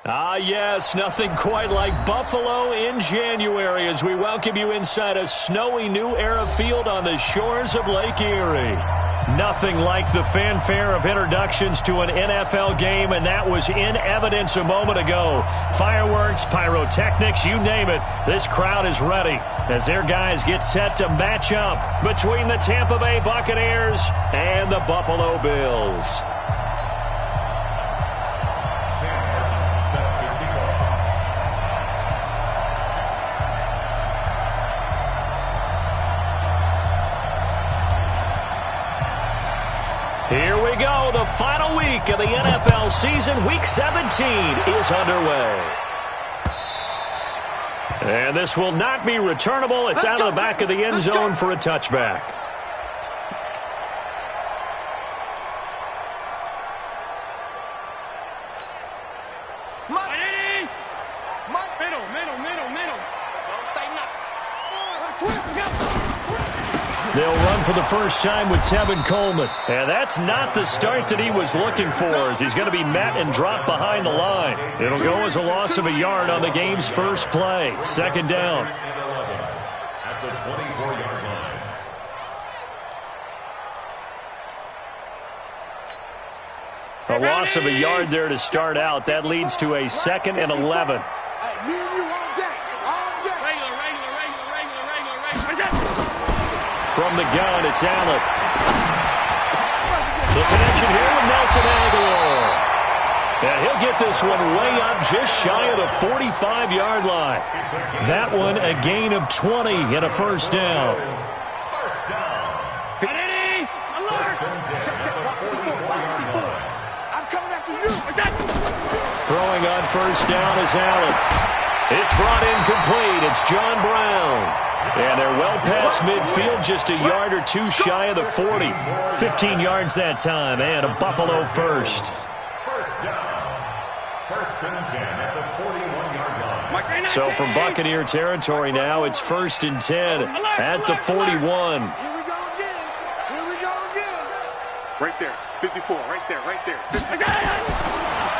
Yes, nothing quite like Buffalo in January as we welcome you inside a snowy New Era field on the shores of Lake Erie. Nothing like the fanfare of introductions to an NFL game, and that was in evidence a moment ago. Fireworks, pyrotechnics, you name it, this crowd is ready as their guys get set to match up between the Tampa Bay Buccaneers and the Buffalo Bills. Here we go. The final week of the NFL season. Week 17 is underway. And this will not be returnable. It's out of the back of the end zone for a touchback. They'll run for the first time with Tevin Coleman. And that's not the start that he was looking for, as he's going to be met and dropped behind the line. It'll go as a loss of a yard on the game's first play. Second down. At the 24-yard line. A loss of a yard there to start out. That leads to a 2nd and 11. From the gun, it's Allen. The connection here with Nelson Aguilar. And he'll get this one way up just shy of the 45-yard line. That one a gain of 20 and a first down. I'm coming after you. Throwing on first down is Allen. It's brought in complete. It's John Brown. And they're well past midfield, just a yard or two shy of the 40. 15 yards that time, and a Buffalo first. First down. First and 10 at the 41-yard line. So from Buccaneer territory now, it's 1st and 10 at the 41. Here we go again. Here we go again. Right there. 54. Right there. Right there. 54.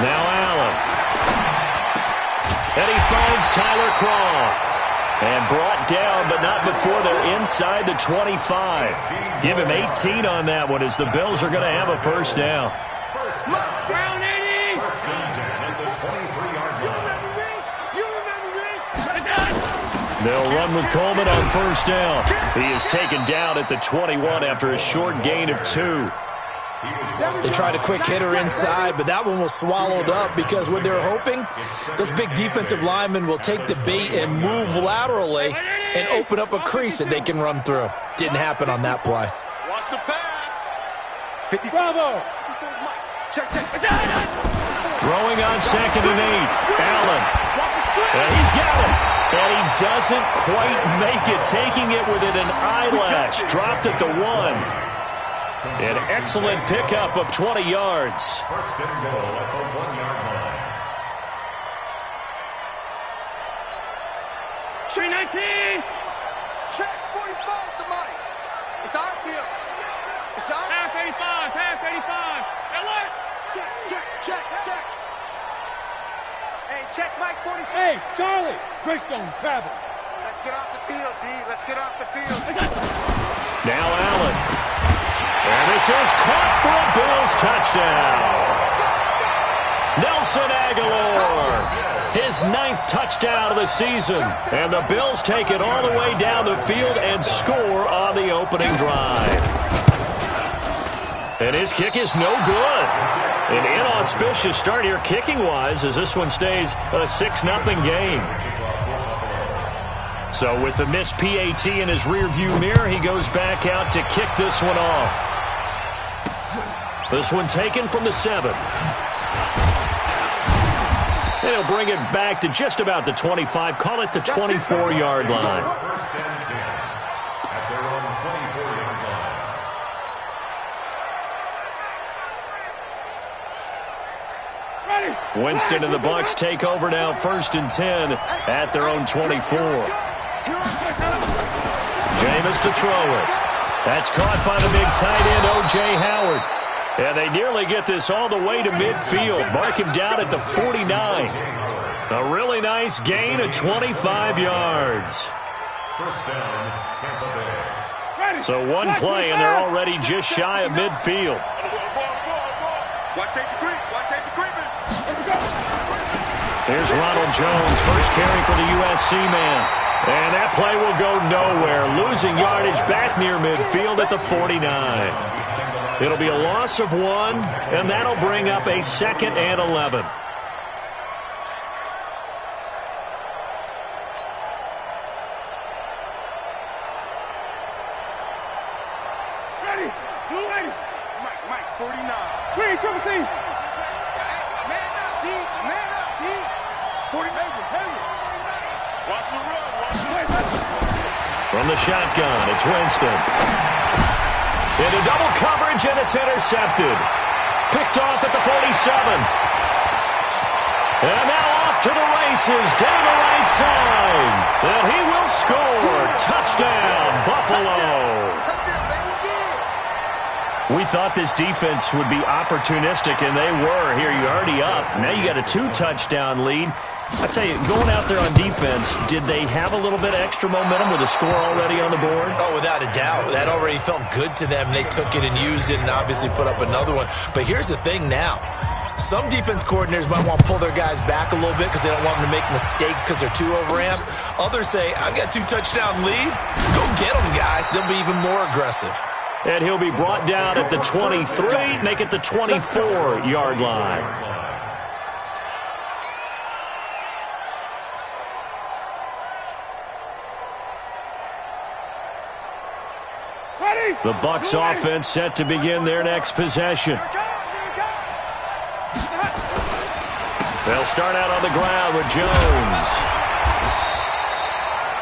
Now Allen. And he finds Tyler Kroft. And brought down, but not before they're inside the 25. Give him 18 on that one as the Bills are going to have a first down. Brown 80. First and 10 at the 23-yard line. You remember me? They'll run with Coleman on first down. He is taken down at the 21 after a short gain of 2. They tried a quick hitter inside, but that one was swallowed up because what they're hoping, those big defensive linemen will take the bait and move laterally and open up a crease that they can run through. Didn't happen on that play. Watch the pass. 50. Bravo. Check. Throwing on 2nd and 8. Allen. And he's got it. And he doesn't quite make it, taking it within an eyelash. Dropped at the 1. An excellent pickup of 20 yards. First and goal at the 1-yard line. 319. Check 45 to Mike. It's our field. It's our. Pass 85. Pass 85. Alert. Check. Hey, check Mike 45. Hey, Charlie. Greystone, travel. Let's get off the field, D. Let's get off the field. Now Allen. And this is caught for a Bills touchdown. Nelson Aguilar, his 9th touchdown of the season. And the Bills take it all the way down the field and score on the opening drive. And his kick is no good. An inauspicious start here kicking-wise as this one stays a 6-0 game. So with the missed PAT in his rearview mirror, he goes back out to kick this one off. This one taken from the 7. And he'll bring it back to just about the 25. Call it the 24-yard line. First and 10 at their own 24-yard line. Winston and the Bucs take over now, 1st and 10 at their own 24. Jameis to throw it. That's caught by the big tight end, O.J. Howard. And they nearly get this all the way to midfield. Mark him down at the 49. A really nice gain of 25 yards. First down, Tampa Bay. So one play, and they're already just shy of midfield. Watch safety creep. Watch safety creeping. Here's Ronald Jones, first carry for the USC man. And that play will go nowhere, losing yardage back near midfield at the 49. It'll be a loss of 1, and that'll bring up a 2nd and 11. Ready. Blue ready. Mike, 49. Green, triple T. Man up, D. Man up, D. 49. Watch the run. From the shotgun, it's Winston. Into double coverage, and it's intercepted. Picked off at the 47. And now off to the races, down the right side. And he will score. Touchdown, Buffalo. We thought this defense would be opportunistic, and they were. Here, you're already up. Now you got a 2-touchdown lead. I tell you, going out there on defense, did they have a little bit of extra momentum with a score already on the board? Oh, without a doubt. That already felt good to them. They took it and used it and obviously put up another one. But here's the thing now. Some defense coordinators might want to pull their guys back a little bit because they don't want them to make mistakes because they're too overamped. Others say, I've got 2-touchdown lead. Go get them, guys. They'll be even more aggressive. And he'll be brought down at the 23, make it the 24-yard line. The Bucs offense set to begin their next possession. They'll start out on the ground with Jones.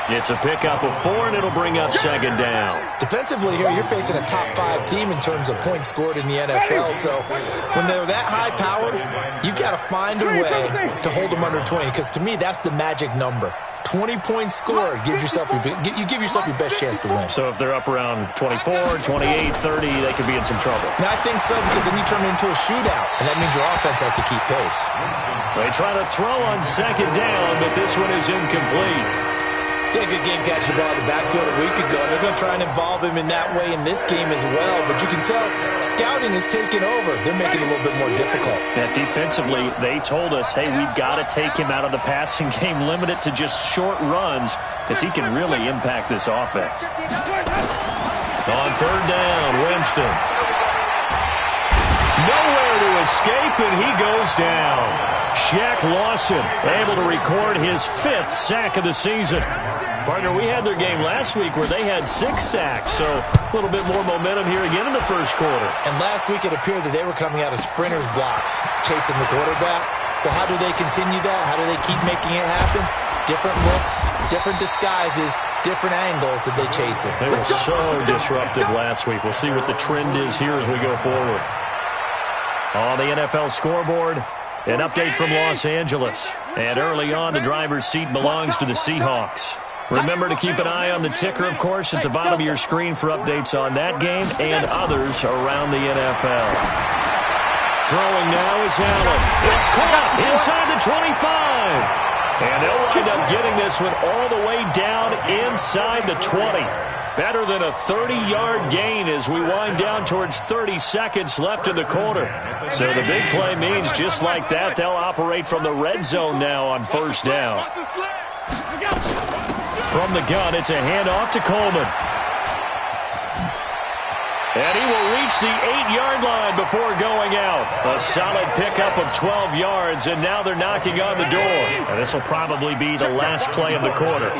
It's a pickup of 4, and it'll bring up 2nd down. Defensively here, you're facing a top-5 team in terms of points scored in the NFL. So when they're that high-powered, you've got to find a way to hold them under 20. Because to me, that's the magic number. 20 points scored gives yourself you give yourself your best chance to win. So if they're up around 24, 28, 30, they could be in some trouble. I think so, because then you turn it into a shootout, and that means your offense has to keep pace. They try to throw on 2nd down, but this one is incomplete. He had a good game catching the ball in the backfield a week ago. They're going to try and involve him in that way in this game as well. But you can tell scouting is taking over. They're making it a little bit more difficult. Yeah, defensively, they told us, hey, we've got to take him out of the passing game, limit it to just short runs, because he can really impact this offense. On 3rd down, Winston. Nowhere to escape, and he goes down. Shaq Lawson able to record his 5th sack of the season. Partner, we had their game last week where they had 6 sacks, so a little bit more momentum here again in the first quarter. And last week it appeared that they were coming out of sprinters blocks, chasing the quarterback. So how do they continue that? How do they keep making it happen? Different looks, different disguises, different angles that they chase it. They were so disruptive last week. We'll see what the trend is here as we go forward. On the NFL scoreboard, an update from Los Angeles. And early on, the driver's seat belongs to the Seahawks. Remember to keep an eye on the ticker, of course, at the bottom of your screen for updates on that game and others around the NFL. Throwing now is Allen. It's caught inside the 25. And they'll wind up getting this one all the way down inside the 20. Better than a 30-yard gain as we wind down towards 30 seconds left in the quarter. So the big play means just like that, they'll operate from the red zone now on 1st down. From the gun, it's a handoff to Coleman. And he will reach the 8-yard line before going out. A solid pickup of 12 yards, and now they're knocking on the door. And this will probably be the last play of the quarter.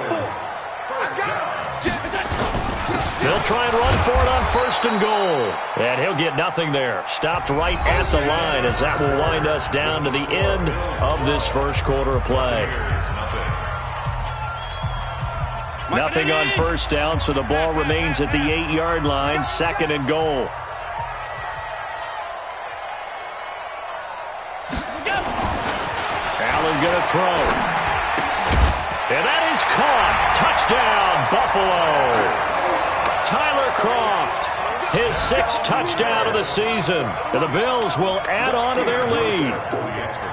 They'll try and run for it on 1st and goal. And he'll get nothing there. Stopped right at the line as that will wind us down to the end of this first quarter of play. Nothing on 1st down, so the ball remains at the 8-yard line, 2nd and goal. Allen going to throw. And that is caught. Touchdown, Buffalo. Tyler Kroft His 6th touchdown of the season. And the Bills will add on to their lead.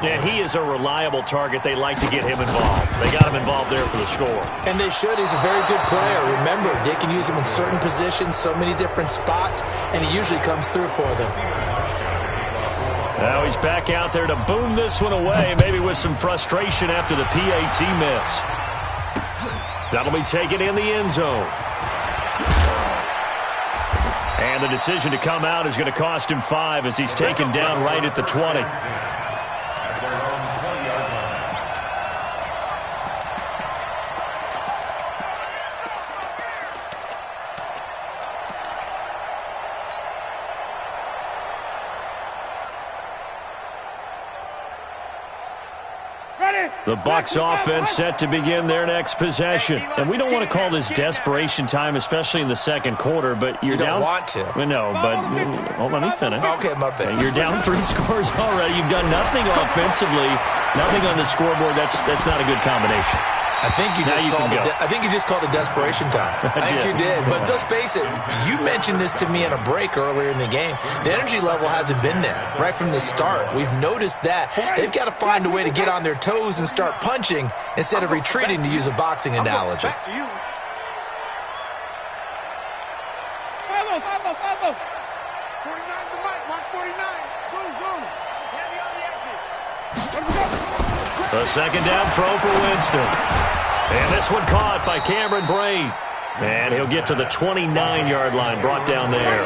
And he is a reliable target. They like to get him involved. They got him involved there for the score. And they should. He's a very good player. Remember, they can use him in certain positions, so many different spots, and he usually comes through for them. Now he's back out there to boom this one away, maybe with some frustration after the PAT miss. That'll be taken in the end zone. And the decision to come out is going to cost him 5 as he's taken down right at the 20. The Bucs offense set to begin their next possession. And we don't want to call this desperation time, especially in the second quarter, but you're down. You don't want to. Well, no, but hold on, let me finish. Okay, my bad. You're down 3 scores already. You've done nothing offensively, nothing on the scoreboard. That's not a good combination. I think you just called it desperation time. I think you did. But let's face it, you mentioned this to me in a break earlier in the game. The energy level hasn't been there right from the start. We've noticed that. They've got to find a way to get on their toes and start punching instead of retreating, to use a boxing analogy. Back to you. Follow. 49 the mic. Mark 49. Boom. He's heavy on the edges. Let him go. The second down throw for Winston. And this one caught by Cameron Brate. And he'll get to the 29-yard line, brought down there.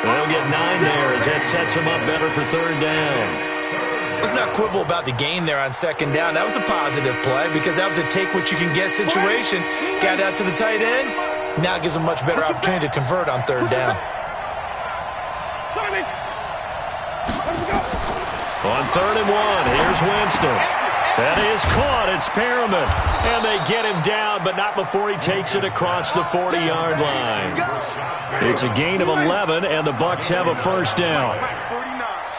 They'll get 9 there as that sets him up better for 3rd down. Let's not quibble about the gain there on 2nd down. That was a positive play because that was a take-what-you-can-get situation. Got out to the tight end. Now gives him much better opportunity to convert on 3rd down. On 3rd and 1, here's Winston. That is caught. It's Perriman. And they get him down, but not before he takes it across the 40-yard line. It's a gain of 11, and the Bucs have a 1st down.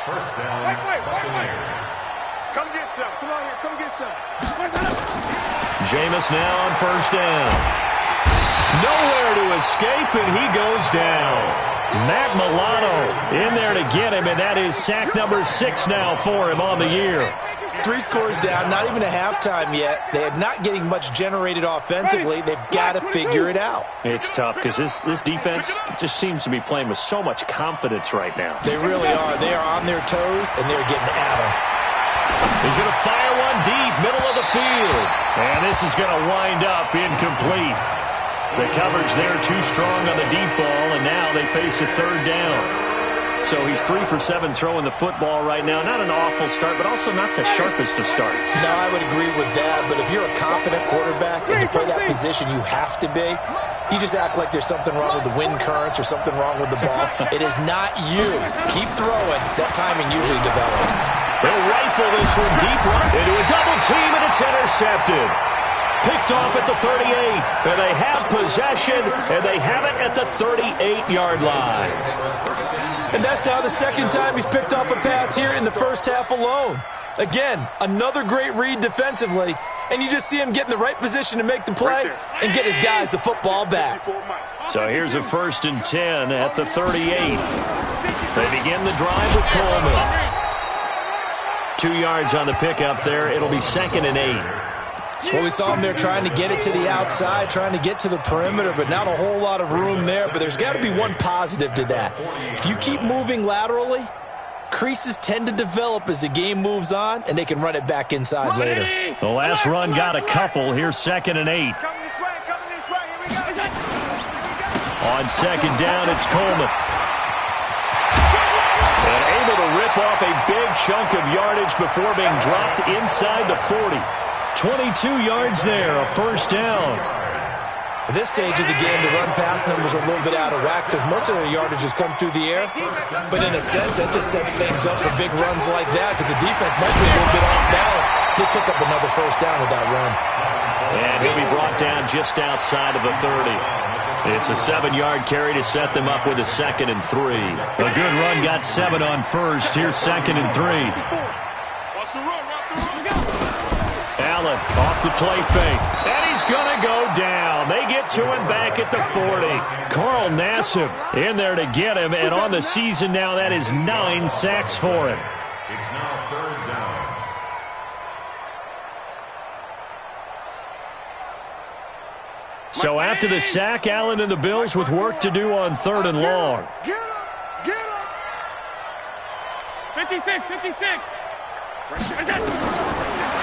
First down. Come get some. Come on here. Come get some. Jameis now on 1st down. Nowhere to escape, and he goes down. Matt Milano in there to get him, and that is sack number 6 now for him on the year. 3 scores down, not even a halftime yet. They are not getting much generated offensively. They've got to figure it out. It's tough because this defense just seems to be playing with so much confidence right now. They really are. They are on their toes, and they're getting at them. He's going to fire one deep, middle of the field. And this is going to wind up incomplete. The coverage there too strong on the deep ball, and now they face a 3rd down. So he's 3 for 7 throwing the football right now. Not an awful start, but also not the sharpest of starts. No, I would agree with that. But if you're a confident quarterback and you play that position you have to be, you just act like there's something wrong with the wind currents or something wrong with the ball. It is not you. Keep throwing. That timing usually develops. They'll rifle this one deep right into a double team, and it's intercepted. Picked off at the 38, and they have possession, and they have it at the 38-yard line. And that's now the 2nd time he's picked off a pass here in the first half alone. Again, another great read defensively, and you just see him get in the right position to make the play and get his guys the football back. So here's a 1st and 10 at the 38. They begin the drive with Coleman. 2 yards on the pickup there. It'll be 2nd and 8. Well, we saw him there trying to get it to the outside, trying to get to the perimeter, but not a whole lot of room there. But there's got to be one positive to that. If you keep moving laterally, creases tend to develop as the game moves on, and they can run it back inside later. The last run got a couple. Here's 2nd and 8. Coming this way. Here we go. On 2nd down, it's Coleman. And able to rip off a big chunk of yardage before being dropped inside the 40. 22 yards there, a 1st down. At this stage of the game, the run-pass numbers are a little bit out of whack because most of their yardage has come through the air. But in a sense, that just sets things up for big runs like that because the defense might be a little bit off balance. They pick up another 1st down with that run. And he'll be brought down just outside of the 30. It's a 7-yard carry to set them up with a 2nd and 3. A good run got 7 on 1st. Here's 2nd and 3. Watch the run. Allen off the play fake. And he's going to go down. They get to him back at the 40. Carl Nassib in there to get him. And on the season now, that is 9 sacks for him. It's now 3rd down. So after the sack, Allen and the Bills with work to do on 3rd and long. Get up! Get up! 56, 56.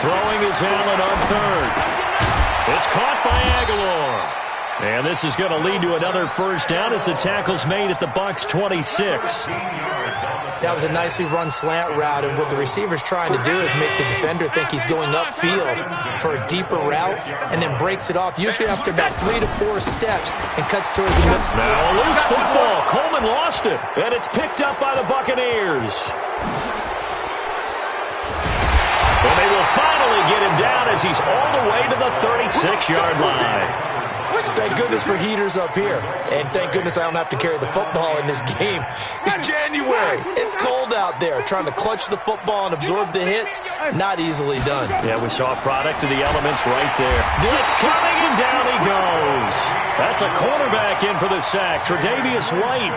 Throwing is Allen on 3rd. It's caught by Aguilar. And this is going to lead to another first down as the tackle's made at the Bucs 26. That was a nicely run slant route, and what the receiver's trying to do is make the defender think he's going upfield for a deeper route and then breaks it off, usually after about 3 to 4 steps, and cuts towards the middle. Now a loose football. Coleman lost it, and it's picked up by the Buccaneers. And they will finally get him down as he's all the way to the 36-yard line. Thank goodness for heaters up here. And thank goodness I don't have to carry the football in this game. It's January. It's cold out there. Trying to clutch the football and absorb the hits, not easily done. Yeah, we saw a product of the elements right there. Blitz coming, and down he goes. That's a cornerback in for the sack, Tre'Davious White.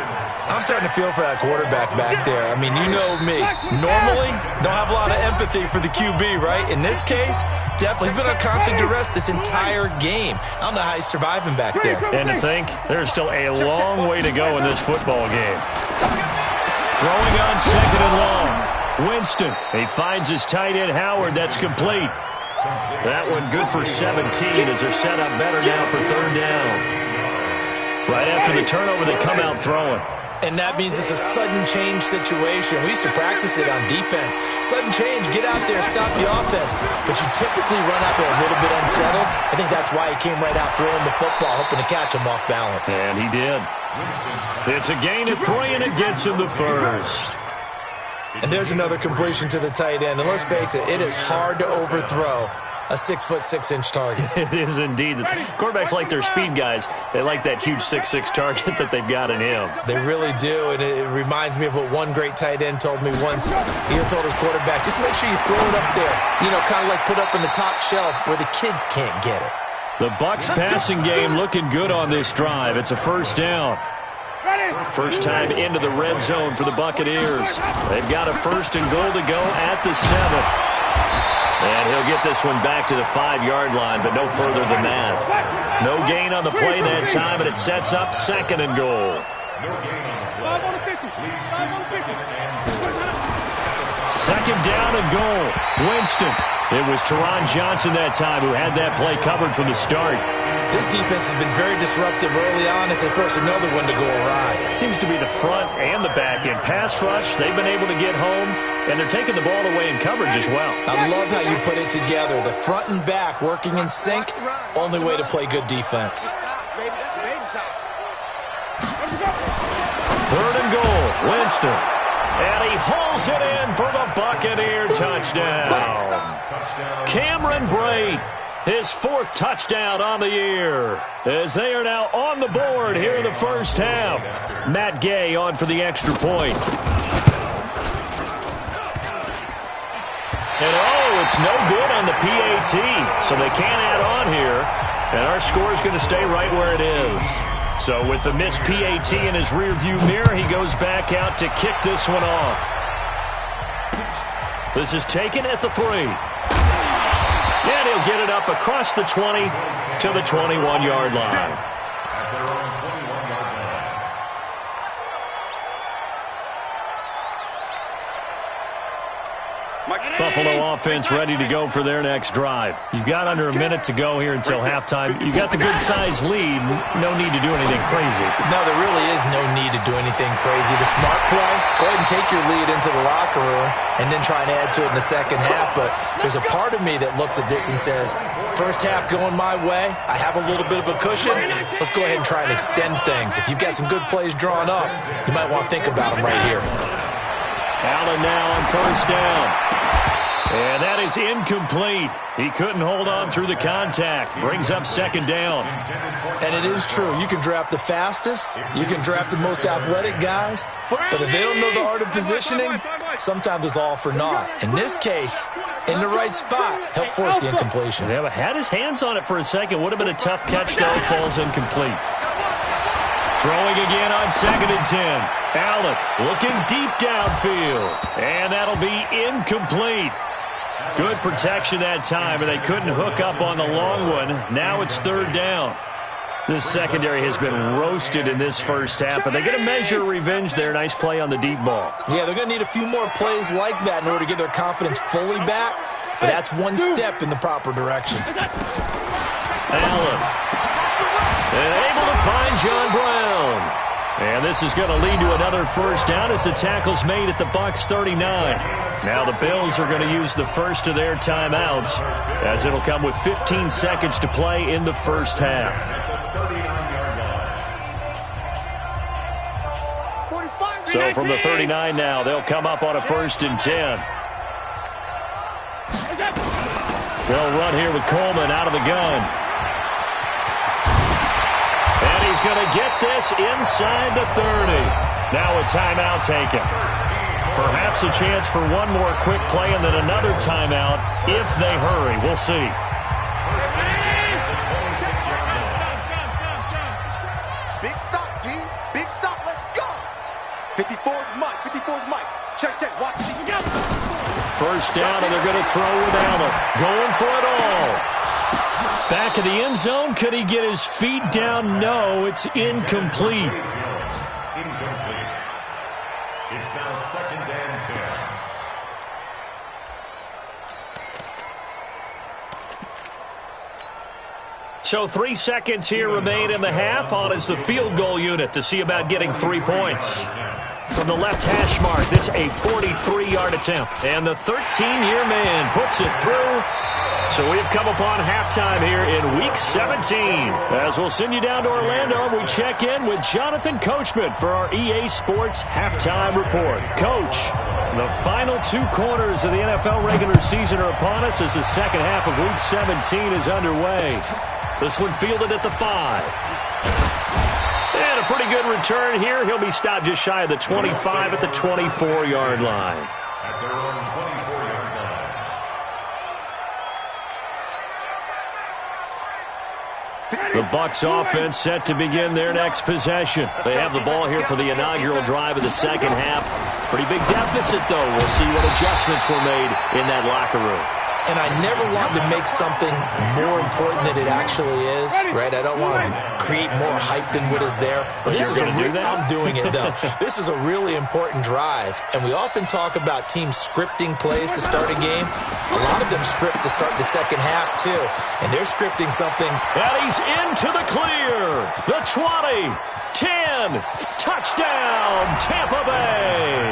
I'm starting to feel for that quarterback back there. I mean, you know me. Normally, don't have a lot of empathy for the QB, right? In this case, definitely. He's been on constant duress this entire game. I don't know how he's surviving back there. And to think, there's still a long way to go in this football game. Throwing on 2nd and long. Winston, he finds his tight end Howard. That's complete. That one good for 17 as they're set up better now for 3rd down. Right after the turnover, they come out throwing. And that means it's a sudden change situation. We used to practice it on defense. Sudden change, get out there, stop the offense. But you typically run out there a little bit unsettled. I think that's why he came right out throwing the football, hoping to catch him off balance. And he did. It's a gain of 3, and it gets him the first. And there's another completion to the tight end. And let's face it, it is hard to overthrow a 6'6" target. It is indeed. Quarterbacks like their speed guys. They like that huge 6'6" target that they've got in him. They really do, and it reminds me of what one great tight end told me once. He told his quarterback, just make sure you throw it up there. You know, kind of like put up in the top shelf where the kids can't get it. The Bucs passing game looking good on this drive. It's a first down. First time into the red zone for the Buccaneers. They've got a 1st and goal to go at the 7. And he'll get this one back to the 5-yard line, but no further than that. No gain on the play that time, and it sets up 2nd and goal. Second down and goal. Winston. It was Teron Johnson that time who had that play covered from the start. This defense has been very disruptive early on as they force another one to go awry. Seems to be the front and the back end. Pass rush, they've been able to get home, and they're taking the ball away in coverage as well. I love how you put it together. The front and back working in sync, only way to play good defense. 3rd and goal, Winston. And he hauls it in for the Buccaneer touchdown. Cameron Brate, his 4th touchdown on the year, as they are now on the board here in the first half. Matt Gay on for the extra point. And oh, it's no good on the PAT, so they can't add on here. And our score is going to stay right where it is. So with the missed PAT in his rearview mirror, he goes back out to kick this one off. This is taken at the 3. And he'll get it up across the 20 to the 21-yard line. Buffalo offense ready to go for their next drive. You've got under a minute to go here until halftime. You've got the good-sized lead. No need to do anything crazy. No, there really is no need to do anything crazy. The smart play, go ahead and take your lead into the locker room and then try and add to it in the second half. But there's a part of me that looks at this and says, first half going my way, I have a little bit of a cushion. Let's go ahead and try and extend things. If you've got some good plays drawn up, you might want to think about them right here. Allen now on first down. And that is incomplete. He couldn't hold on through the contact. Brings up 2nd down. And it is true. You can draft the fastest. You can draft the most athletic guys. But if they don't know the art of positioning, sometimes it's all for naught. In this case, in the right spot, helped force the incompletion. Yeah, but had his hands on it for a second. Would have been a tough catch, though. Falls incomplete. Throwing again on 2nd and 10. Allen looking deep downfield. And that'll be incomplete. Good protection that time, and they couldn't hook up on the long one. Now it's 3rd down. This secondary has been roasted in this first half, but they get a measure of revenge there. Nice play on the deep ball. Yeah, they're going to need a few more plays like that in order to get their confidence fully back, but that's one step in the proper direction. Allen. And able to find John Brown. And this is going to lead to another first down as the tackle's made at the Bucs 39. Now the Bills are going to use the first of their timeouts as it'll come with 15 seconds to play in the first half. So from the 39 now, they'll come up on a 1st and 10. They'll run here with Coleman out of the gun. And he's going to get this inside the 30. Now a timeout taken. Perhaps a chance for one more quick play and then another timeout if they hurry. We'll see. Big stop, G. Big stop. Let's go. 54's Mike. 54's Mike. Check, check. Watch. First down, and they're going to throw with Allen. Going for it all. Back of the end zone. Could he get his feet down? No, it's incomplete. Incomplete. It's now 2nd and 10. So 3 seconds here remain in the half. On is the field goal unit to see about getting 3 points. From the left hash mark, this a 43-yard attempt. And the 13-year man puts it through. So we've come upon halftime here in Week 17. As we'll send you down to Orlando, we check in with Jonathan Coachman for our EA Sports Halftime Report. Coach, the final 2 quarters of the NFL regular season are upon us as the second half of Week 17 is underway. This one fielded at the 5. And a pretty good return here. He'll be stopped just shy of the 25 at the 24-yard line. At their own 24-yard line. The Bucs offense set to begin their next possession. They have the ball here for the inaugural drive of the second half. Pretty big deficit, though. We'll see what adjustments were made in that locker room. And I never want to make something more important than it actually is, right? I don't want to create more hype than what is there. But this is I'm doing it, though. This is a really important drive. And we often talk about teams scripting plays to start a game. A lot of them script to start the second half, too. And they're scripting something. And he's into the clear. The 20, 10, touchdown, Tampa Bay.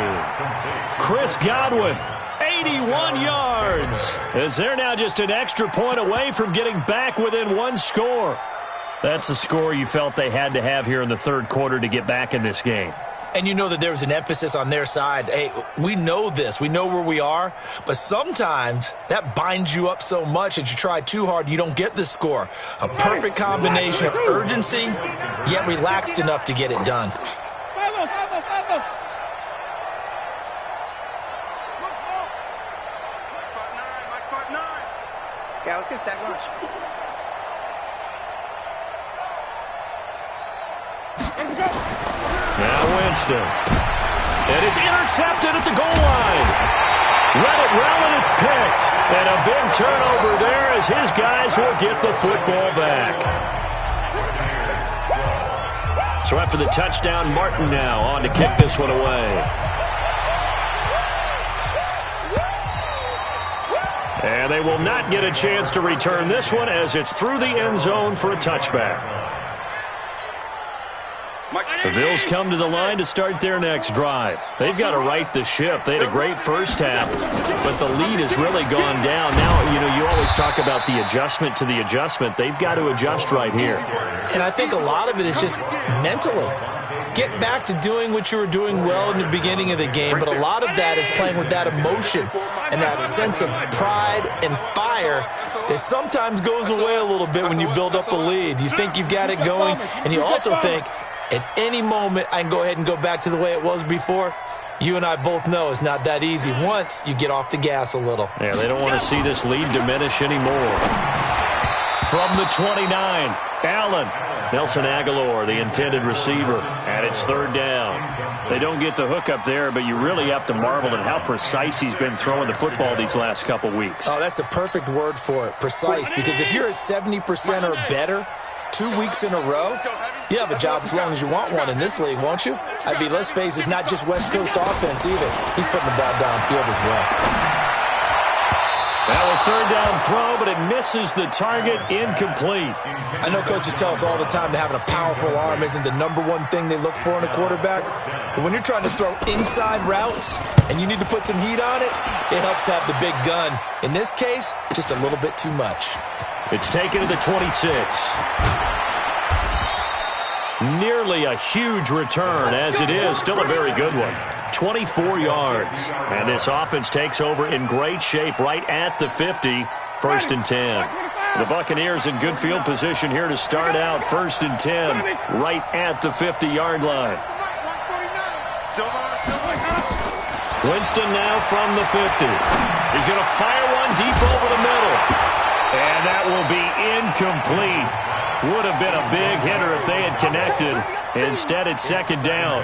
Chris Godwin. 81 yards, as they're now just an extra point away from getting back within 1 score. That's a score you felt they had to have here in the third quarter to get back in this game. And you know that there was an emphasis on their side. Hey, we know this. We know where we are. But sometimes that binds you up so much that you try too hard, you don't get the score. A perfect combination of urgency, yet relaxed enough to get it done. Yeah, let's get sack lunch. Now Winston. And it's intercepted at the goal line. Let it roll and it's picked. And a big turnover there as his guys will get the football back. So after the touchdown, Martin now on to kick this one away. And they will not get a chance to return this one as it's through the end zone for a touchback. The Bills come to the line to start their next drive. They've got to right the ship. They had a great first half, but the lead has really gone down. Now, you always talk about the adjustment to the adjustment. They've got to adjust right here. And I think a lot of it is just mentally. Get back to doing what you were doing well in the beginning of the game, but a lot of that is playing with that emotion and that sense of pride and fire that sometimes goes away a little bit when you build up a lead. You think you've got it going, and you also think, at any moment, I can go ahead and go back to the way it was before. You and I both know it's not that easy once you get off the gas a little. Yeah, they don't want to see this lead diminish anymore. From the 29, Allen. Nelson Aguilar, the intended receiver, and it's third down. They don't get the hook up there, but you really have to marvel at how precise he's been throwing the football these last couple weeks. Oh, that's the perfect word for it, precise, because if you're at 70% or better 2 weeks in a row, you have a job as long as you want one in this league, won't you? I mean, let's face it, it's not just West Coast offense either. He's putting the ball downfield as well. Now a third down throw, but it misses the target, incomplete. I know coaches tell us all the time that having a powerful arm isn't the number one thing they look for in a quarterback. But when you're trying to throw inside routes and you need to put some heat on it, it helps have the big gun. In this case, just a little bit too much. It's taken to the 26. Nearly a huge return, as it is. Still a very good one. 24 yards. And this offense takes over in great shape right at the 50. First and 10. The Buccaneers in good field position here to start out. First and 10 right at the 50-yard line. Winston now from the 50. He's going to fire one deep over the middle. And that will be incomplete. Would have been a big hitter if they had connected. Instead, it's second down.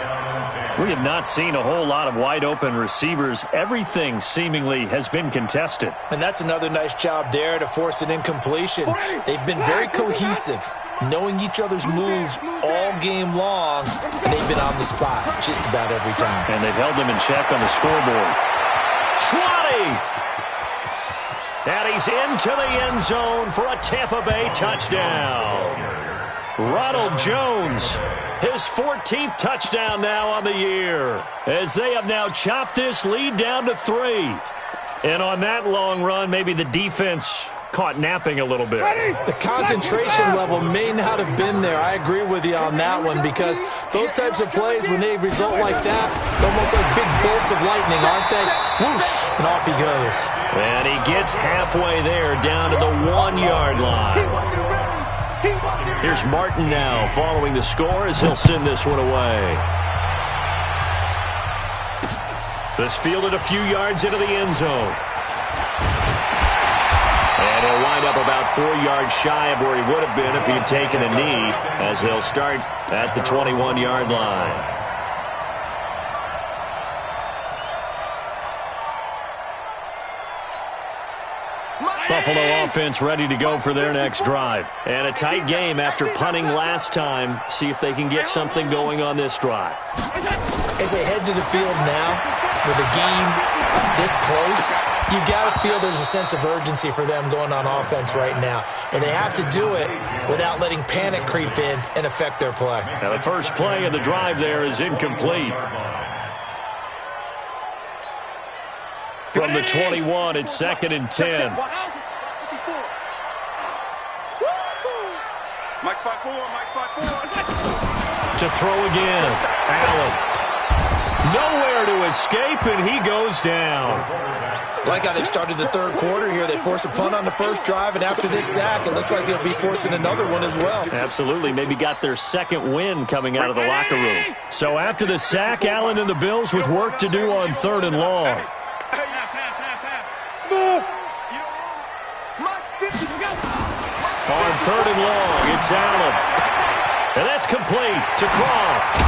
We have not seen a whole lot of wide-open receivers. Everything seemingly has been contested. And that's another nice job there to force an incompletion. They've been very cohesive, knowing each other's moves all game long, and they've been on the spot just about every time. And they've held them in check on the scoreboard. 20! And he's into the end zone for a Tampa Bay touchdown. Ronald Jones, his 14th touchdown now on the year, as they have now chopped this lead down to 3. And on that long run, maybe the defense caught napping a little bit. The concentration level may not have been there. I agree with you on that one, because those types of plays, when they result like that, they're almost like big bolts of lightning, aren't they? Whoosh, and off he goes. And he gets halfway there, down to the 1-yard line. Here's Martin now following the score as he'll send this one away. This fielded a few yards into the end zone. And he'll wind up about 4 yards shy of where he would have been if he had taken a knee, as they'll start at the 21-yard line. Buffalo offense ready to go for their next drive. And a tight game after punting last time. See if they can get something going on this drive. As they head to the field now, with the game this close, you've got to feel there's a sense of urgency for them going on offense right now. But they have to do it without letting panic creep in and affect their play. Now the first play of the drive there is incomplete. From the 21, it's second and 10. To throw again. Allen. Nowhere to escape, and he goes down. Like how they started the third quarter here. They force a punt on the first drive, and after this sack, it looks like they'll be forcing another one as well. Absolutely. Maybe got their second win coming out of the locker room. So after the sack, Allen and the Bills with work to do on third and long. On third and long, it's Allen. And that's complete to Croft.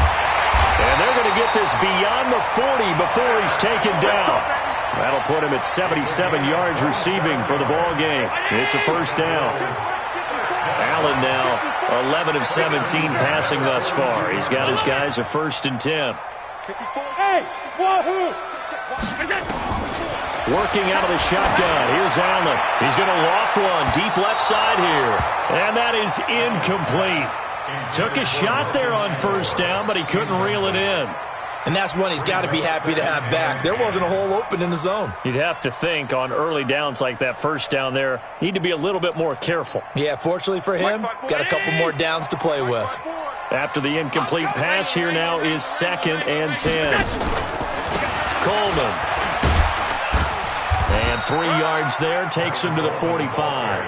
And they're going to get this beyond the 40 before he's taken down. That'll put him at 77 yards receiving for the ball game. It's a first down. Allen now 11 of 17 passing thus far. He's got his guys a first and 10. Working out of the shotgun. Here's Allen. He's going to loft one deep left side here. And that is incomplete. Took a shot there on first down, but he couldn't reel it in. And that's one he's got to be happy to have back. There wasn't a hole open in the zone. You'd have to think on early downs like that first down there, need to be a little bit more careful. Yeah, fortunately for him, got a couple more downs to play with. After the incomplete pass, here now is second and 10. Coleman. And 3 yards there takes him to the 45.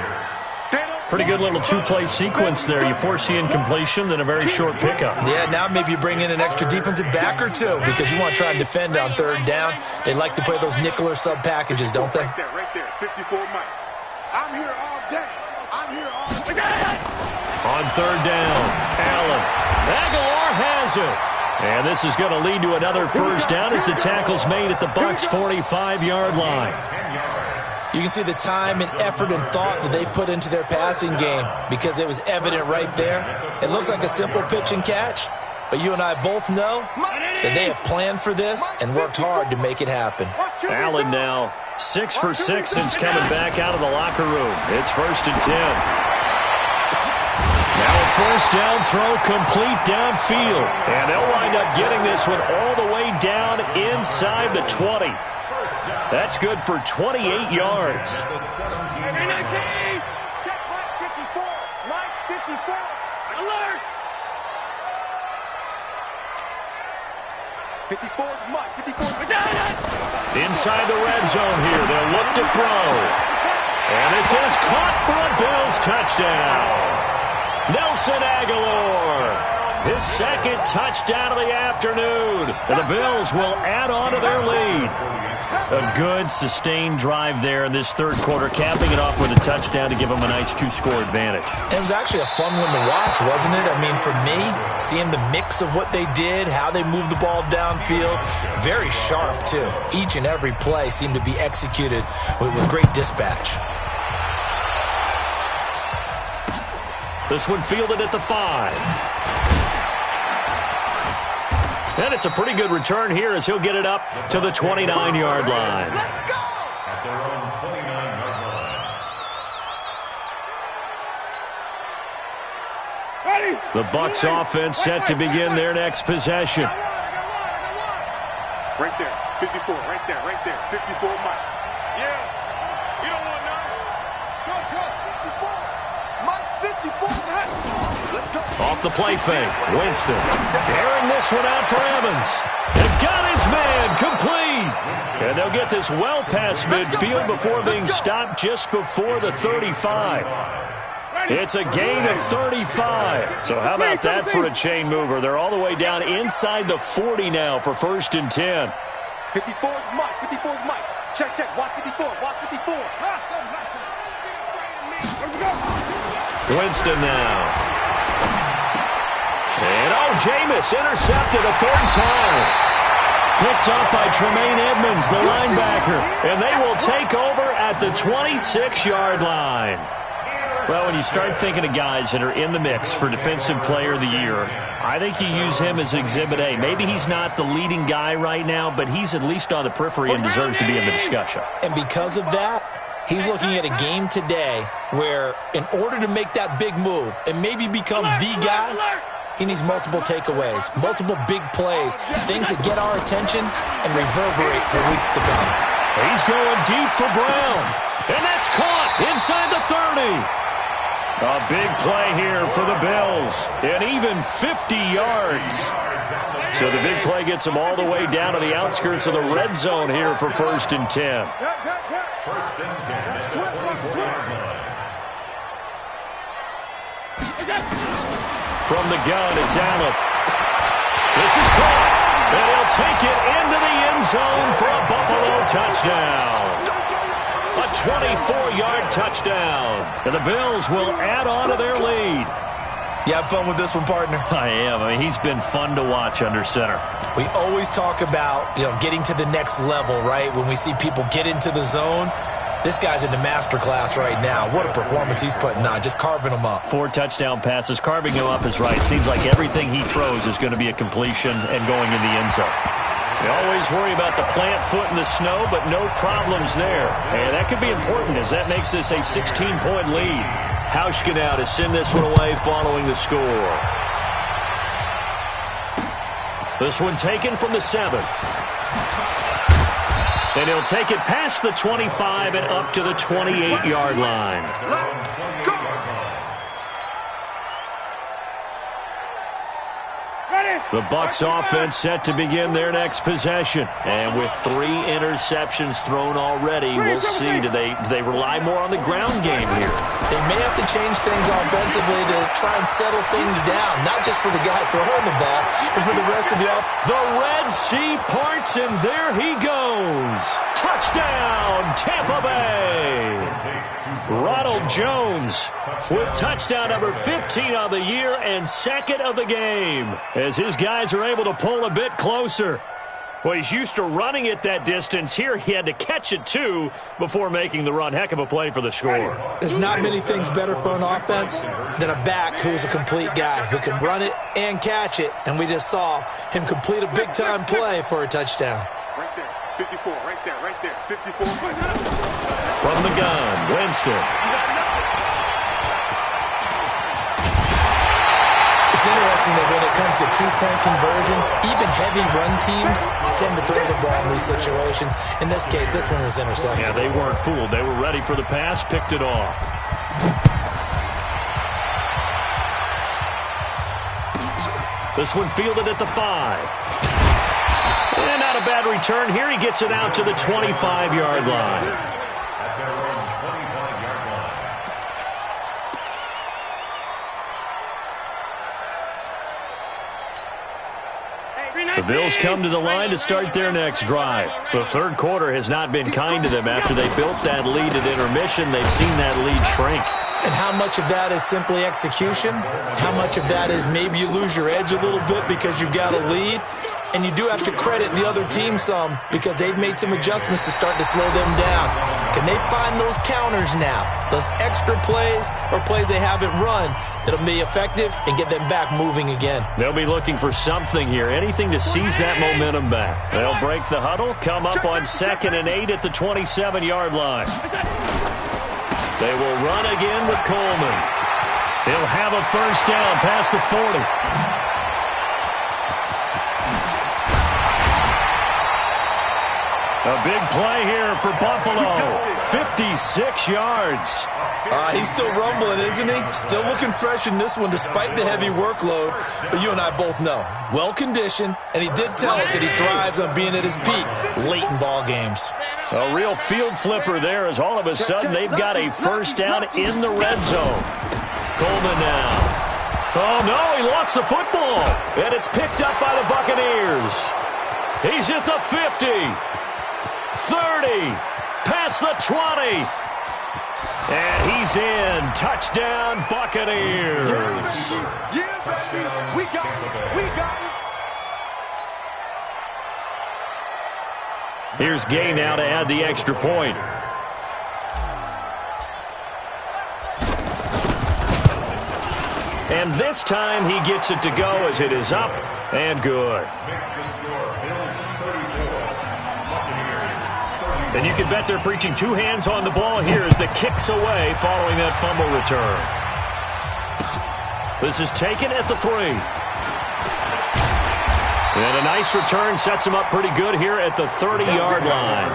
Pretty good little two-play sequence there. You force the incompletion, then a very short pickup. Yeah, now maybe you bring in an extra defensive back or two because you want to try and defend on third down. They like to play those nickel or sub packages, don't they? Right there, 54 Mike. I'm here all day. I'm here all day. On third down, Allen. Aguilar has it. And this is going to lead to another first down as the tackle's made at the Bucs' 45-yard line. You can see the time and effort and thought that they put into their passing game because it was evident right there. It looks like a simple pitch and catch, but you and I both know that they have planned for this and worked hard to make it happen. Allen now 6 for 6 since coming back out of the locker room. It's 1st and 10. Now a first down throw complete downfield. And they'll wind up getting this one all the way down inside the 20. That's good for 28 yards. Check Mike 54. Mike 54. Alert. 54 is Mike. 54. Inside the red zone here. They'll look to throw. And this is caught for a Bills touchdown. Nelson Aguilar, his second touchdown of the afternoon. And the Bills will add on to their lead. A good, sustained drive there in this third quarter, capping it off with a touchdown to give them a nice two-score advantage. It was actually a fun one to watch, wasn't it? I mean, for me, seeing the mix of what they did, how they moved the ball downfield, very sharp, too. Each and every play seemed to be executed with great dispatch. This one fielded at the 5. And it's a pretty good return here as he'll get it up to the 29-yard line. Let's go! At their own 29-yard line. Ready? The Bucs offense set to begin their next possession. Right there, 54, right there, 54 Mike. Yeah, you don't want none. Sure, 54. Mike 54, let's go. Off the play fake, Winston airing this one out for Evans. They've got his man complete. And they'll get this well past midfield before being stopped just before the 35. It's a gain of 35. So how about that for a chain mover? They're all the way down inside the 40 now for 1st and 10. 54 is Mike, 54 is Mike. Check, watch 54, watch 54. Winston now. And Jameis intercepted a third time. Picked up by Tremaine Edmonds, the linebacker. And they will take over at the 26-yard line. Well, when you start thinking of guys that are in the mix for Defensive Player of the Year, I think you use him as Exhibit A. Maybe he's not the leading guy right now, but he's at least on the periphery and deserves to be in the discussion. And because of that, he's looking at a game today where in order to make that big move and maybe become the guy, he needs multiple takeaways, multiple big plays, things that get our attention and reverberate for weeks to come. He's going deep for Brown, and that's caught inside the 30. A big play here for the Bills, and even 50 yards. So the big play gets them all the way down to the outskirts of the red zone here for 1st and 10. 1st and 10 at the 24-yard line. From the gun, it's Allen. This is caught, and he'll take it into the end zone for a Buffalo touchdown. A 24-yard touchdown. And the Bills will add on to their lead. You have fun with this one, partner? I am. I mean, he's been fun to watch under center. We always talk about, getting to the next level, right? When we see people get into the zone, this guy's in the master class right now. What a performance he's putting on, just carving them up. 4 touchdown passes. Carving him up is right. Seems like everything he throws is going to be a completion and going in the end zone. They always worry about the plant foot in the snow, but no problems there. And that could be important as that makes this a 16-point lead. Hauschka now to send this one away following the score. This one taken from the 7. And he'll take it past the 25 and up to the 28-yard line. The Bucs offense set to begin their next possession. And with 3 interceptions thrown already, we'll see. Do they rely more on the ground game here? They may have to change things offensively to try and settle things down, not just for the guy throwing the ball, but for the rest of the offense. The Red Sea parts, and there he goes. Touchdown, Tampa Bay. Ronald Jones with touchdown number 15 on the year and second of the game, as his guys are able to pull a bit closer. Well, he's used to running it that distance. Here he had to catch it, too, before making the run. Heck of a play for the score. There's not many things better for an offense than a back who's a complete guy who can run it and catch it. And we just saw him complete a big-time play for a touchdown. Right there, 54, right there, 54. From the gun, Winston. It's interesting that when it comes to two-point conversions, even heavy run teams tend to throw the ball in these situations. In this case, this one was intercepted. Yeah, they weren't fooled. They were ready for the pass, picked it off. This one fielded at the 5. And not a bad return here. He gets it out to the 25-yard line. The Bills come to the line to start their next drive. The third quarter has not been kind to them. After they built that lead at intermission, they've seen that lead shrink. And how much of that is simply execution? How much of that is maybe you lose your edge a little bit because you've got a lead? And you do have to credit the other team some because they've made some adjustments to start to slow them down. Can they find those counters now, those extra plays or plays they haven't run that'll be effective and get them back moving again? They'll be looking for something here, anything to seize that momentum back. They'll break the huddle, come up on 2nd and 8 at the 27-yard line. They will run again with Coleman. He'll have a first down past the 40. A big play here for Buffalo. 56 yards. He's still rumbling, isn't he? Still looking fresh in this one despite the heavy workload. But you and I both know, well-conditioned, and he did tell us that he thrives on being at his peak late in ball games. A real field flipper there as all of a sudden they've got a first down in the red zone. Coleman now. Oh, no, he lost the football. And it's picked up by the Buccaneers. He's at the 50. 30, past the 20, and he's in. Touchdown, Buccaneers. Yeah, baby. We got it. We got it. Here's Gay now to add the extra point. And this time he gets it to go as it is up and good. And you can bet they're preaching 2 hands on the ball here as the kick's away following that fumble return. This is taken at the 3. And a nice return sets him up pretty good here at the 30-yard line.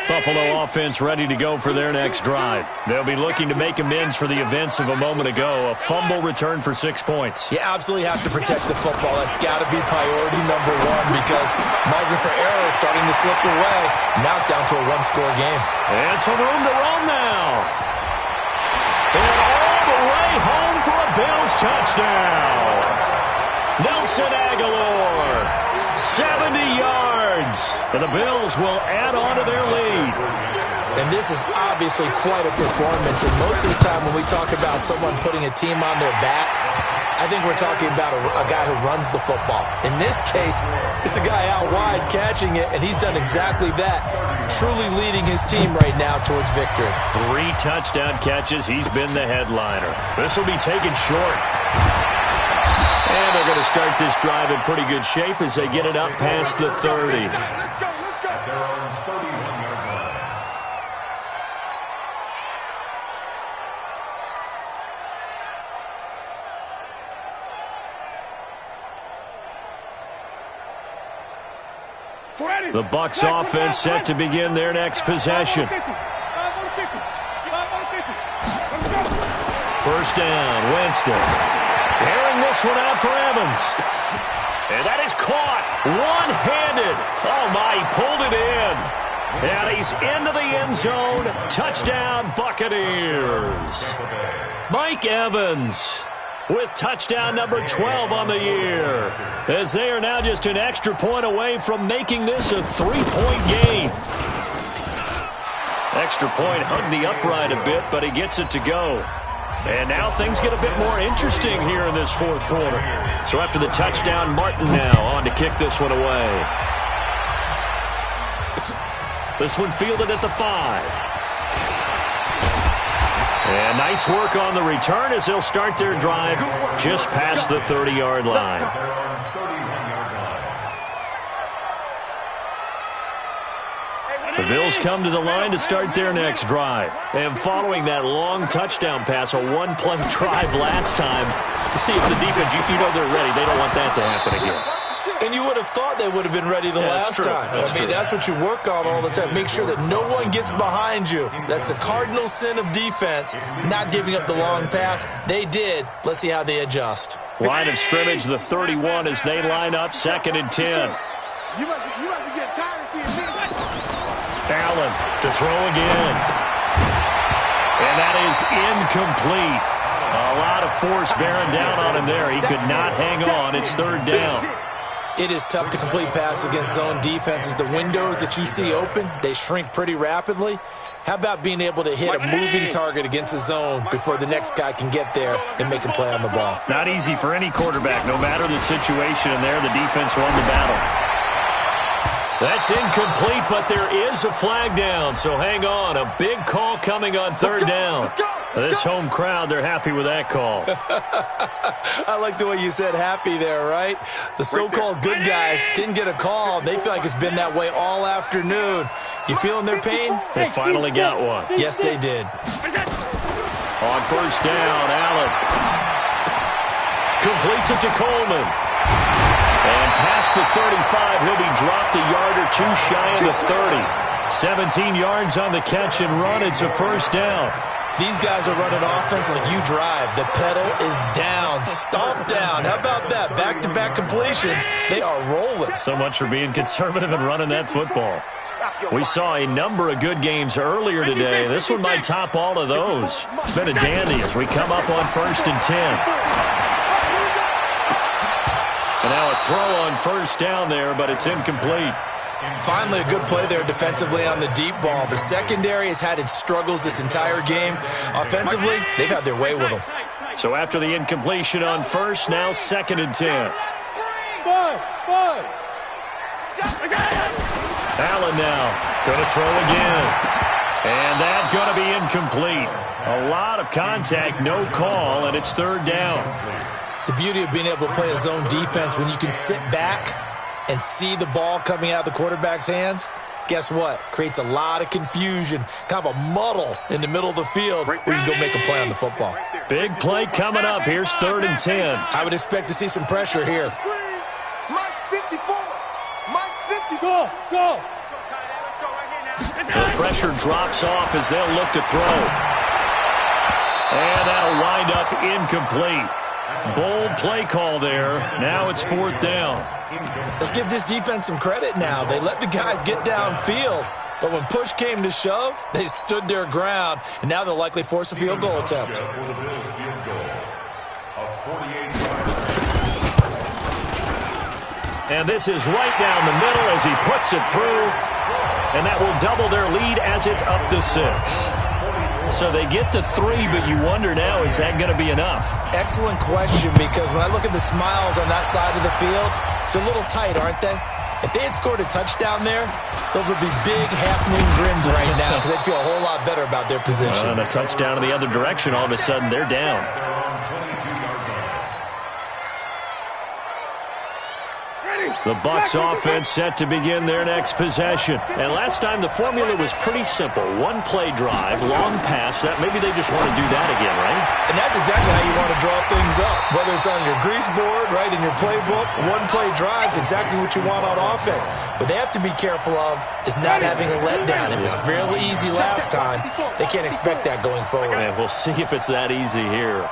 Buffalo offense ready to go for their next drive. They'll be looking to make amends for the events of a moment ago. A fumble return for 6 points. You absolutely have to protect the football. That's got to be priority number 1 because margin for error is starting to slip away. Now it's down to a 1-score game. And some room to roam now. And all the way home for a Bills touchdown. Nelson Aguilar, 70 yards. And the Bills will add on to their lead. And this is obviously quite a performance. And most of the time when we talk about someone putting a team on their back, I think we're talking about a guy who runs the football. In this case, it's a guy out wide catching it, and he's done exactly that, truly leading his team right now towards victory. 3 touchdown catches. He's been the headliner. This will be taken short. And they're going to start this drive in pretty good shape as they get it up past the 30. The Bucs offense set to begin their next possession. First down, Winston. Airing this one out for Evans. And that is caught one-handed. Oh, my, he pulled it in. And he's into the end zone. Touchdown, Buccaneers. Mike Evans with touchdown number 12 on the year, as they are now just an extra point away from making this a three-point game. Extra point hugged the upright a bit, but he gets it to go. And now things get a bit more interesting here in this fourth quarter. So after the touchdown, Martin now on to kick this one away. This one fielded at the 5. And nice work on the return as they'll start their drive just past the 30-yard line. The Bills come to the line to start their next drive. And following that long touchdown pass, a one-play drive last time, to see if the defense, you know they're ready. They don't want that to happen again. And you would have thought they would have been ready the last time. That's what you work on all the time. Make sure that no one gets behind you. That's the cardinal sin of defense, not giving up the long pass. They did. Let's see how they adjust. Line of scrimmage, the 31 as they line up, 2nd and 10. You must be getting tired of seeing me. Allen to throw again. And that is incomplete. A lot of force bearing down on him there. He could not hang on. It's 3rd down. It is tough to complete passes against zone defenses. The windows that you see open, they shrink pretty rapidly. How about being able to hit a moving target against a zone before the next guy can get there and make a play on the ball? Not easy for any quarterback. No matter the situation in there, the defense won the battle. That's incomplete, but there is a flag down, so hang on. A big call coming on 3rd down. This home crowd, they're happy with that call. I like the way you said happy there, right? The so-called good guys didn't get a call. They feel like it's been that way all afternoon. You feeling their pain? They finally got one. Yes, they did. On 1st down, Allen completes it to Coleman. And past the 35, he'll be dropped a yard or two shy of the 30. 17 yards on the catch and run. It's a 1st down. These guys are running offense like you drive. The pedal is down, stomp down. How about that? Back-to-back completions. They are rolling. So much for being conservative and running that football. We saw a number of good games earlier today. This one might top all of those. It's been a dandy as we come up on 1st and 10. And now a throw on 1st down there, but it's incomplete. Finally, a good play there defensively on the deep ball. The secondary has had its struggles this entire game. Offensively, they've had their way with them. So after the incompletion on 1st, now 2nd and 10. Allen now going to throw again. And that's going to be incomplete. A lot of contact, no call, and it's 3rd down. The beauty of being able to play a zone defense when you can sit back and see the ball coming out of the quarterback's hands, guess what? Creates a lot of confusion, kind of a muddle in the middle of the field where you can go make a play on the football. Big play coming up. Here's 3rd and 10. I would expect to see some pressure here. Mike 54. Mike 50. Go. The pressure drops off as they'll look to throw. And that'll wind up incomplete. Bold play call there. Now it's 4th down. Let's give this defense some credit now. They let the guys get downfield, but when push came to shove, they stood their ground, and now they'll likely force a field goal attempt. And this is right down the middle as he puts it through, and that will double their lead as it's up to 6. So they get to 3, but you wonder now, is that going to be enough? Excellent question, because when I look at the smiles on that side of the field, they're a little tight, aren't they? If they had scored a touchdown there, those would be big half-moon grins right now because they'd feel a whole lot better about their position. And a touchdown in the other direction, all of a sudden they're down. The Bucs offense set to begin their next possession. And last time the formula was pretty simple. One play drive, long pass. That maybe they just want to do that again, right? And that's exactly how you want to draw things up. Whether it's on your grease board, right, in your playbook, one-play drives, exactly what you want on offense. What they have to be careful of is not having a letdown. It was fairly easy last time. They can't expect that going forward. And we'll see if it's that easy here.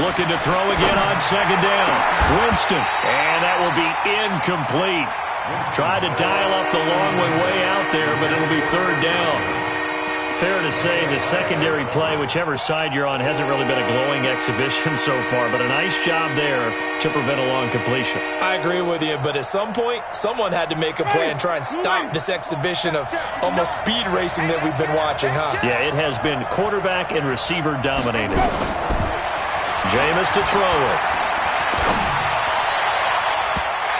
Looking to throw again on second down. Winston. And that will be incomplete. Tried to dial up the long one way out there, but it'll be third down. Fair to say the secondary play, whichever side you're on, hasn't really been a glowing exhibition so far, but a nice job there to prevent a long completion. I agree with you, but at some point, someone had to make a play and try and stop this exhibition of almost speed racing that we've been watching, huh? Yeah, it has been quarterback and receiver dominated. Jameis to throw it.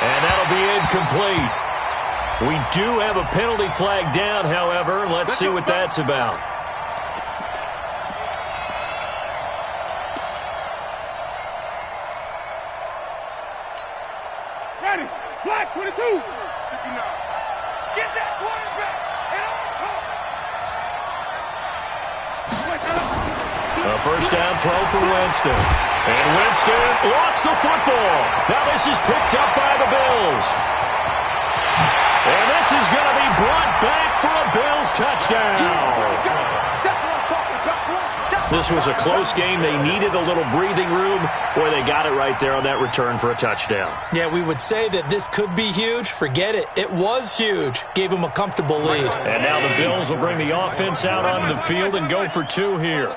And that'll be incomplete. We do have a penalty flag down, however. Let's see what that's about. Ready. Black 22. 59. Get that quarterback. A first down throw for Winston. And Winston lost the football. Now this is picked up by the Bills. And this is going to be brought back for a Bills touchdown. This was a close game. They needed a little breathing room. Boy, they got it right there on that return for a touchdown. Yeah, we would say that this could be huge. Forget it. It was huge. Gave them a comfortable lead. And now the Bills will bring the offense out onto the field and go for two here.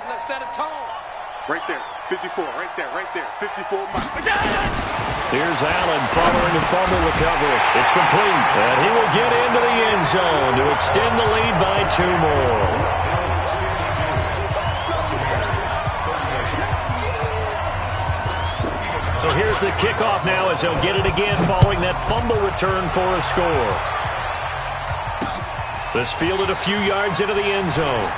Right there. 54. Right there. Right there. 54 miles. Here's Allen following the fumble recovery. It's complete. And he will get into the end zone to extend the lead by two more. So here's the kickoff now as he'll get it again following that fumble return for a score. This fielded a few yards into the end zone.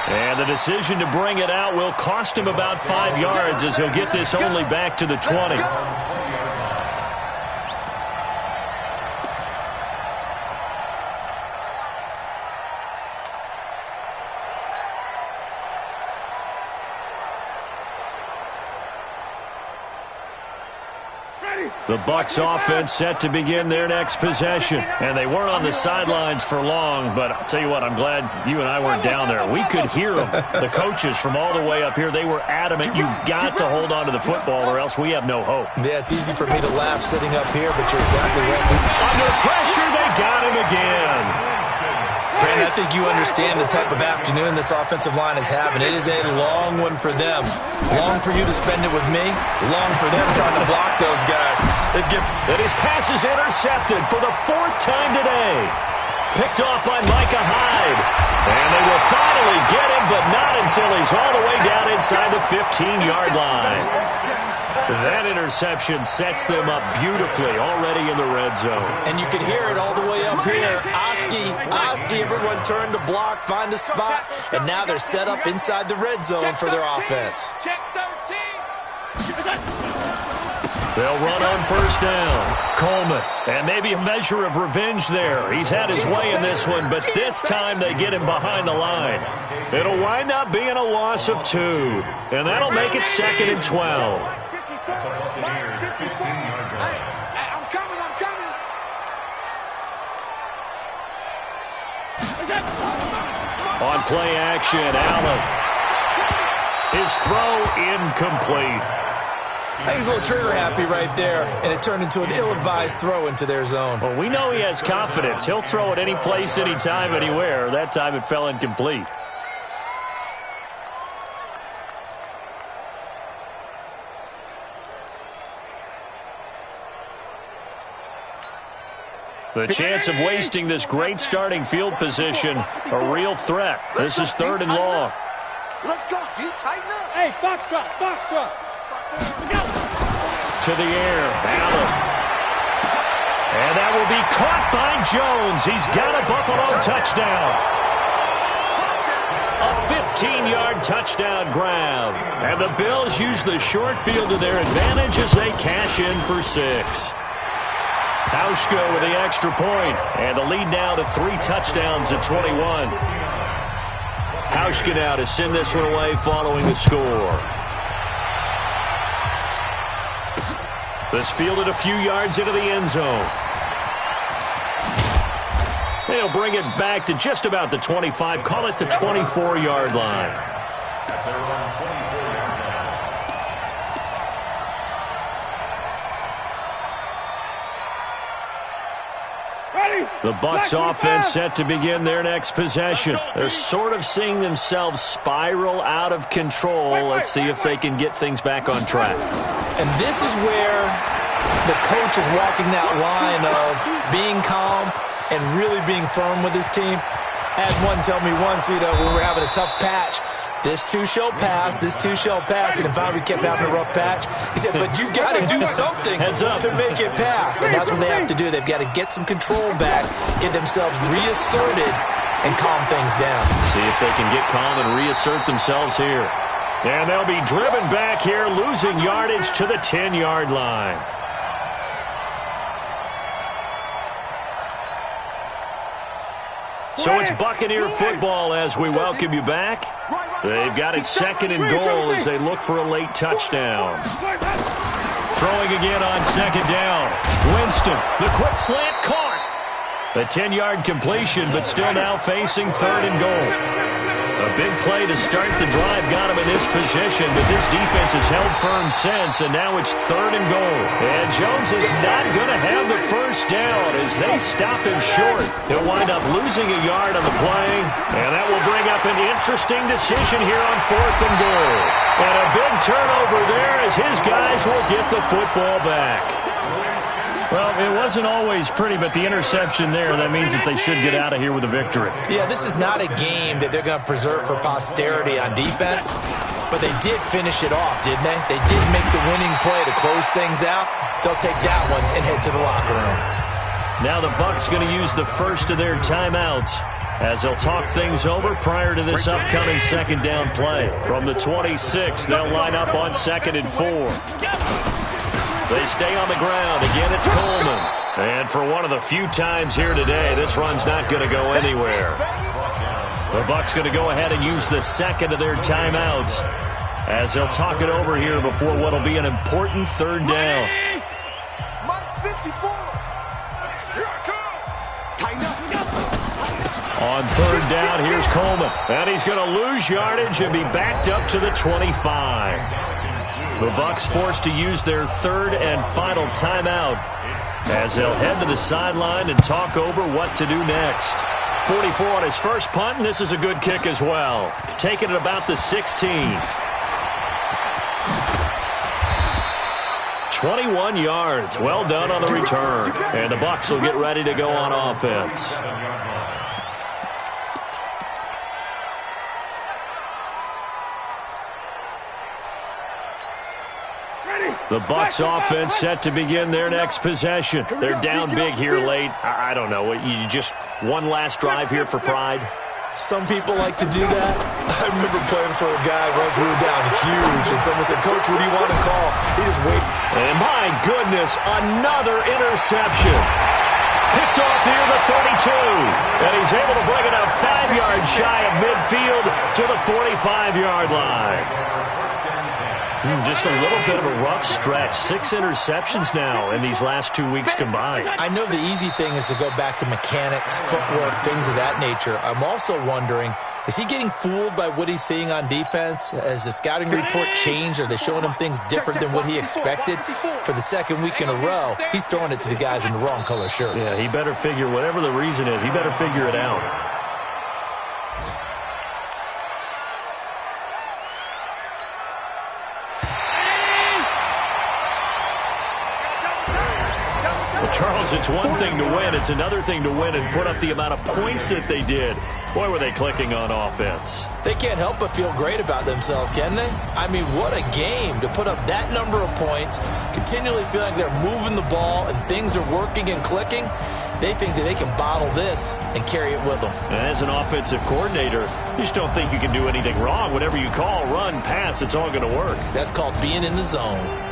And the decision to bring it out will cost him about 5 yards as he'll get this only back to the 20. The Bucs offense set to begin their next possession. And they weren't on the sidelines for long, but I'll tell you what, I'm glad you and I weren't down there. We could hear them, the coaches from all the way up here. They were adamant, you've got to hold on to the football or else we have no hope. Yeah, it's easy for me to laugh sitting up here, but you're exactly right. Under pressure, they got him again. Brandon, I think you understand the type of afternoon this offensive line is having. It is a long one for them. Long for you to spend it with me. Long for them trying to block those guys. And his pass is intercepted for the 4th time today. Picked off by Micah Hyde. And they will finally get him, but not until he's all the way down inside the 15-yard line. That interception sets them up beautifully already in the red zone. And you can hear it all the way up here. Oski, everyone turned to block, find a spot, and now they're set up inside the red zone for their offense. Check 13. They'll run on first down. Coleman. And maybe a measure of revenge there. He's had his way in this one, but this time they get him behind the line. It'll wind up being a loss of 2. And that'll make it 2nd and 12. I'm coming. On play action, Allen. His throw incomplete. I think he's a little trigger happy right there, and it turned into an ill-advised throw into their zone. Well, we know he has confidence. He'll throw it any place, anytime, anywhere. That time it fell incomplete. The chance of wasting this great starting field position, a real threat. This is 3rd and long. Let's go, D. Tighten up. Hey, box truck. To the air, Allen. And that will be caught by Jones. He's got a Buffalo touchdown. A 15-yard touchdown grab. And the Bills use the short field to their advantage as they cash in for 6. Hauschka with the extra point, and the lead now to 3 touchdowns at 21. Hauschka now to send this one away following the score. This fielded a few yards into the end zone. They'll bring it back to just about the 25. Call it the 24-yard line. The Bucs offense set to begin their next possession. They're sort of seeing themselves spiral out of control. Let's see if they can get things back on track. And this is where the coach is walking that line of being calm and really being firm with his team. I had one tell me once, when we were having a tough patch, this too shall pass, this too shall pass. And finally we kept having a rough patch. He said, but you got to do something to make it pass. And that's what they have to do. They've got to get some control back, get themselves reasserted, and calm things down. See if they can get calm and reassert themselves here. And they'll be driven back here, losing yardage to the 10-yard line. So it's Buccaneer football as we welcome you back. They've got it second and goal as they look for a late touchdown. Throwing again on second down. Winston, the quick slant caught. A 10-yard completion, but still now facing third and goal. A big play to start the drive got him in this position, but this defense has held firm since, and now it's third and goal. And Jones is not going to have the first down as they stop him short. He'll wind up losing a yard on the play, and that will bring up an interesting decision here on fourth and goal. And a big turnover there as his guys will get the football back. Well, it wasn't always pretty, but the interception there, that means that they should get out of here with a victory. Yeah, this is not a game that they're going to preserve for posterity on defense, but they did finish it off, didn't they? They did make the winning play to close things out. They'll take that one and head to the locker room. Now the Bucs going to use the first of their timeouts as they'll talk things over prior to this upcoming second down play. From the 26, they'll line up on 2nd and 4. They stay on the ground. Again, it's Coleman. And for one of the few times here today, this run's not going to go anywhere. The Bucs going to go ahead and use the second of their timeouts as they'll talk it over here before what will be an important third down. On third down, here's Coleman. And he's going to lose yardage and be backed up to the 25. The Bucs forced to use their third and final timeout as they'll head to the sideline and talk over what to do next. 44 on his first punt, and this is a good kick as well. Taking it about the 16. 21 yards. Well done on the return. And the Bucs will get ready to go on offense. The Bucs offense set to begin their next possession. They're down big here late. I don't know. You just one last drive here for pride? Some people like to do that. I remember playing for a guy once we were down huge, and someone said, Coach, what do you want to call? He just waited. And my goodness, another interception. Picked off near the 32. And he's able to bring it up 5 yards shy of midfield to the 45-yard line. Just a little bit of a rough stretch. 6 interceptions now in these last 2 weeks combined. I know the easy thing is to go back to mechanics, footwork, things of that nature. I'm also wondering, is he getting fooled by what he's seeing on defense? Has the scouting report changed? Are they showing him things different than what he expected? For the second week in a row, he's throwing it to the guys in the wrong color shirts. Yeah, he better figure, whatever the reason is, he better figure it out. Charles, it's one thing to win. It's another thing to win and put up the amount of points that they did. Boy, were they clicking on offense. They can't help but feel great about themselves, can they? I mean, what a game to put up that number of points, continually feeling like they're moving the ball and things are working and clicking. They think that they can bottle this and carry it with them. And as an offensive coordinator, you just don't think you can do anything wrong. Whatever you call, run, pass, it's all going to work. That's called being in the zone.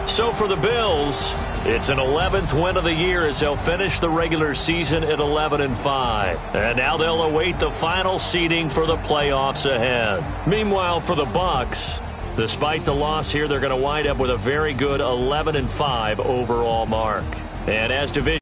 So for the Bills, It's an 11th win of the year as they'll finish the regular season at 11-5. And now they'll await the final seeding for the playoffs ahead. Meanwhile, for the Bucs, despite the loss here, they're going to wind up with a very good 11-5 overall mark. And as division